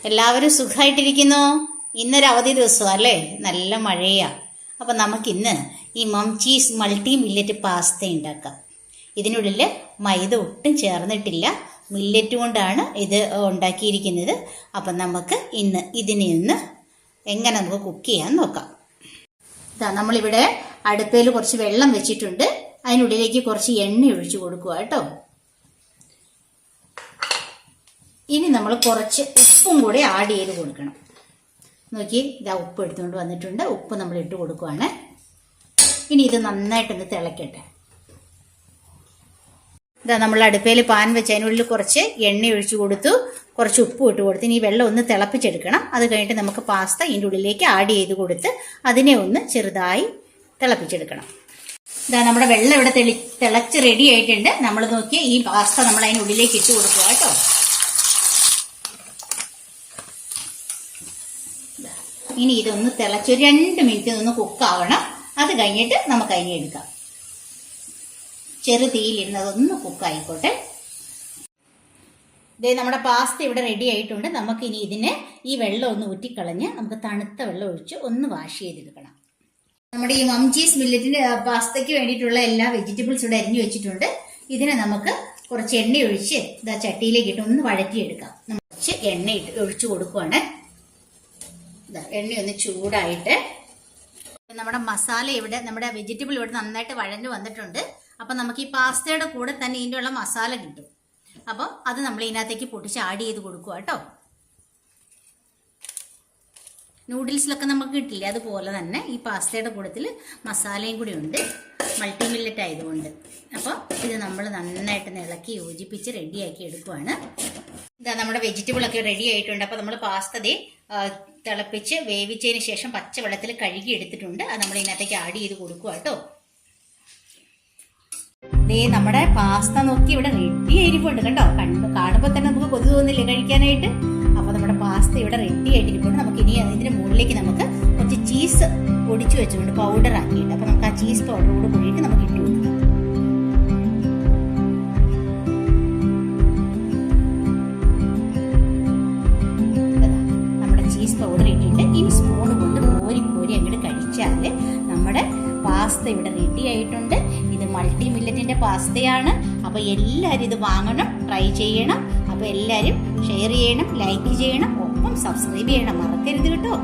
എല്ലാവരും സുഖമായിട്ടിരിക്കുന്നോ? ഇന്നൊരു അവധി ദിവസം അല്ലേ, നല്ല മഴയാ. അപ്പം നമുക്കിന്ന് ഈ മംചീസ് മൾട്ടി മില്ലറ്റ് പാസ്ത ഉണ്ടാക്കാം. ഇതിനുള്ളിൽ മൈദ ഒട്ടും ചേർന്നിട്ടില്ല, മില്ലറ്റ് കൊണ്ടാണ് ഇത് ഉണ്ടാക്കിയിരിക്കുന്നത്. അപ്പം നമുക്ക് ഇന്ന് ഇതിനെ ഒന്ന് എങ്ങനെ നമുക്ക് കുക്ക് ചെയ്യാൻ നോക്കാം. ഇതാ നമ്മളിവിടെ അടുപ്പയിൽ കുറച്ച് വെള്ളം വെച്ചിട്ടുണ്ട്. അതിനുള്ളിലേക്ക് കുറച്ച് എണ്ണ ഒഴിച്ചു കൊടുക്കുക കേട്ടോ. ഇനി നമ്മൾ കുറച്ച് ഉപ്പും കൂടെ ആഡ് ചെയ്ത് കൊടുക്കണം. നോക്കി, ഇതാ ഉപ്പ് എടുത്തുകൊണ്ട് വന്നിട്ടുണ്ട്. ഉപ്പ് നമ്മൾ ഇട്ട് കൊടുക്കുവാണ്. ഇനി ഇത് നന്നായിട്ടൊന്ന് തിളക്കട്ടെ. ഇതാ നമ്മൾ അടുപ്പയിൽ പാൻ വെച്ച് അതിനുള്ളിൽ കുറച്ച് എണ്ണ ഒഴിച്ചു കൊടുത്തു, കുറച്ച് ഉപ്പ് ഇട്ട് കൊടുത്ത് ഇനി വെള്ളം ഒന്ന് തിളപ്പിച്ചെടുക്കണം. അത് കഴിഞ്ഞിട്ട് നമുക്ക് പാസ്ത ഇതിൻ്റെ ഉള്ളിലേക്ക് ആഡ് ചെയ്ത് കൊടുത്ത് അതിനെ ഒന്ന് ചെറുതായി തിളപ്പിച്ചെടുക്കണം. ഇതാ നമ്മുടെ വെള്ളം ഇവിടെ തിളച്ച് റെഡി ആയിട്ടുണ്ട്. നമ്മൾ നോക്കിയ ഈ പാസ്ത നമ്മൾ അതിനുള്ളിലേക്ക് ഇട്ട് കൊടുക്കുക കേട്ടോ. ഇനി ഇതൊന്ന് തിളച്ച് 2 മിനിറ്റ് ഒന്ന് കുക്കാവണം. അത് കഴിഞ്ഞിട്ട് നമുക്ക് അതിനെ എടുക്കാം. ചെറു തീയിലിരുന്ന് അതൊന്ന് കുക്കായിക്കോട്ടെ. ഇതേ നമ്മുടെ പാസ്ത ഇവിടെ റെഡി ആയിട്ടുണ്ട്. നമുക്ക് ഇനി ഇതിന് ഈ വെള്ളം ഒന്ന് ഊറ്റിക്കളഞ്ഞ് നമുക്ക് തണുത്ത വെള്ളം ഒഴിച്ച് ഒന്ന് വാഷ് ചെയ്തെടുക്കണം. നമ്മുടെ ഈ മംചീസ് മില്ലറ്റിന്റെ പാസ്തയ്ക്ക് വേണ്ടിയിട്ടുള്ള എല്ലാ വെജിറ്റബിൾസ് ഇവിടെ അരിഞ്ഞു വെച്ചിട്ടുണ്ട്. ഇതിനെ നമുക്ക് കുറച്ച് എണ്ണ ഒഴിച്ച് ഇതാ ചട്ടിയിലേക്ക് ഇട്ട് ഒന്ന് വഴറ്റിയെടുക്കാം. കുറച്ച് എണ്ണ ഒഴിച്ചു കൊടുക്കുവാണ്. എണ്ണ ഒന്ന് ചൂടായിട്ട് നമ്മുടെ മസാല ഇവിടെ, നമ്മുടെ വെജിറ്റബിൾ ഇവിടെ നന്നായിട്ട് വഴഞ്ഞു വന്നിട്ടുണ്ട്. അപ്പം നമുക്ക് ഈ പാസ്തയുടെ കൂടെ തന്നെ ഇതിൻ്റെ ഉള്ള മസാല കിട്ടും. അപ്പം അത് നമ്മൾ ഇതിനകത്തേക്ക് പൊട്ടിച്ച് ആഡ് ചെയ്ത് കൊടുക്കുക കേട്ടോ. നൂഡിൽസിലൊക്കെ നമുക്ക് കിട്ടില്ല, അതുപോലെ തന്നെ ഈ പാസ്തയുടെ കൂട്ടത്തിൽ മസാലയും കൂടി ഉണ്ട്, മൾട്ടി മില്ലറ്റ് ആയതുകൊണ്ട്. അപ്പോൾ ഇത് നമ്മൾ നന്നായിട്ട് ഇളക്കി യോജിപ്പിച്ച് റെഡിയാക്കി എടുക്കുവാണ്. ഇതാ നമ്മുടെ വെജിറ്റബിൾ ഒക്കെ റെഡി ആയിട്ടുണ്ട്. അപ്പോൾ നമ്മൾ പാസ്ത തിളപ്പിച്ച് വേവിച്ചതിന് ശേഷം പച്ചവെള്ളത്തിൽ കഴുകി എടുത്തിട്ടുണ്ട്. അത് നമ്മൾ ഇതിനകത്തേക്ക് ആഡ് ചെയ്ത് കൊടുക്കുക കേട്ടോ. നമ്മുടെ പാസ്ത നോക്കി ഇവിടെ റെഡി ആയിരിപ്പുണ്ട് കേട്ടോ. കാണുമ്പോൾ തന്നെ നമുക്ക് കൊതു തോന്നില്ലേ കഴിക്കാനായിട്ട്. അപ്പോൾ നമ്മുടെ പാസ്ത ഇവിടെ റെഡി ആയിട്ടിരിപ്പുണ്ട്. നമുക്ക് ഇനി ഇതിന്റെ മുകളിലേക്ക് നമുക്ക് കുറച്ച് ചീസ് പൊടിച്ചു വെച്ചുകൊണ്ട് പൗഡർ ആക്കിയിട്ട്, അപ്പോൾ നമുക്ക് ആ ചീസ് പൗഡറോട് കൂടിയിട്ട് നമുക്ക് ഇട്ട് കൊടുക്കാം. നമ്മുടെ ചീസ് പൗഡർ ഇട്ടിട്ട് ഇനി സ്പൂൺ കൊണ്ട് കോരി കോരി അങ്ങോട്ട് കഴിച്ചാൽ നമ്മുടെ പാസ്ത ഇവിടെ റെഡി ആയിട്ടുണ്ട്. ഇത് മൾട്ടി മില്ലറ്റിന്റെ പാസ്തയാണ്. അപ്പോൾ എല്ലാവരും ഇത് വാങ്ങണം, ട്രൈ ചെയ്യണം. അപ്പോൾ എല്ലാവരും ഷെയർ ചെയ്യണം, ലൈക്ക് ചെയ്യണം, ഒപ്പം സബ്സ്ക്രൈബ് ചെയ്യണം, മറക്കരുത് കേട്ടോ.